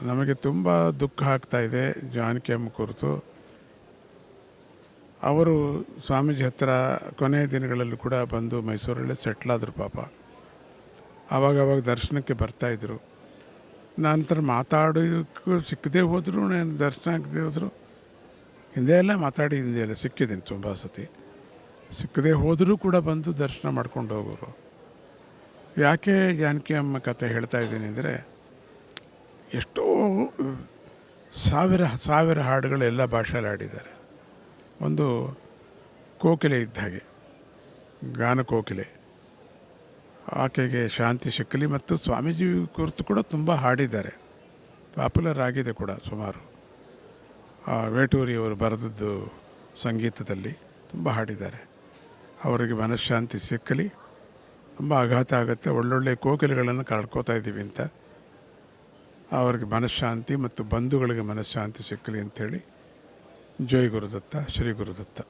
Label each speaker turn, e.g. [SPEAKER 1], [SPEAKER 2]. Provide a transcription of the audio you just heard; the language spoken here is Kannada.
[SPEAKER 1] ನಮಗೆ ತುಂಬ ದುಃಖ ಆಗ್ತಾಯಿದೆ ಜಾನಕಿ ಅಮ್ಮ ಕುರಿತು. ಅವರು ಸ್ವಾಮೀಜಿ ಹತ್ತಿರ ಕೊನೆಯ ದಿನಗಳಲ್ಲಿ ಕೂಡ ಬಂದು ಮೈಸೂರಲ್ಲೇ ಸೆಟ್ಲಾದರು ಪಾಪ. ಆವಾಗವಾಗ ದರ್ಶನಕ್ಕೆ ಬರ್ತಾಯಿದ್ರು. ನಂತರ ಮಾತಾಡೋಕ್ಕೂ ಸಿಕ್ಕದೇ ಹೋದರೂ, ನಾನು ದರ್ಶನ ಆಗದೆ ಹೋದರು, ಹಿಂದೆ ಎಲ್ಲ ಮಾತಾಡಿ ಹಿಂದೆ ಎಲ್ಲ ಸಿಕ್ಕಿದ್ದೀನಿ ತುಂಬ ಸತಿ. ಸಿಕ್ಕದೇ ಹೋದರೂ ಕೂಡ ಬಂದು ದರ್ಶನ ಮಾಡ್ಕೊಂಡು ಹೋಗೋರು. ಯಾಕೆ ಜಾನಕಿ ಅಮ್ಮ ಕಥೆ ಹೇಳ್ತಾ ಇದ್ದೀನಿ ಅಂದರೆ, ಎಷ್ಟೋ ಸಾವಿರ ಹಾಡುಗಳು ಎಲ್ಲ ಭಾಷೆಯಲ್ಲಿ ಹಾಡಿದ್ದಾರೆ. ಒಂದು ಕೋಕಿಲೆ ಇದ್ದ ಹಾಗೆ, ಗಾನ ಕೋಕಿಲೆ. ಆಕೆಗೆ ಶಾಂತಿ ಸಿಕ್ಕಲಿ. ಮತ್ತು ಸ್ವಾಮೀಜಿ ಕುರಿತು ಕೂಡ ತುಂಬ ಹಾಡಿದ್ದಾರೆ, ಪಾಪ್ಯುಲರ್ ಆಗಿದೆ ಕೂಡ ಸುಮಾರು. ವೇಟೂರಿಯವರು ಬರೆದದ್ದು ಸಂಗೀತದಲ್ಲಿ ತುಂಬ ಹಾಡಿದ್ದಾರೆ. ಅವರಿಗೆ ಮನಃಶಾಂತಿ ಸಿಕ್ಕಲಿ. ತುಂಬ ಆಘಾತ ಆಗುತ್ತೆ, ಒಳ್ಳೊಳ್ಳೆ ಕೋಕಿಲೆಗಳನ್ನು ಕಳ್ಕೊತಾ ಇದ್ದೀವಿ ಅಂತ. ಅವರಿಗೆ ಮನಃಶಾಂತಿ ಮತ್ತು ಬಂಧುಗಳಿಗೆ ಮನಃಶಾಂತಿ ಸಿಕ್ಕಲಿ ಅಂಥೇಳಿ. ಜೈ ಗುರುದತ್ತ, ಶ್ರೀ ಗುರುದತ್ತ.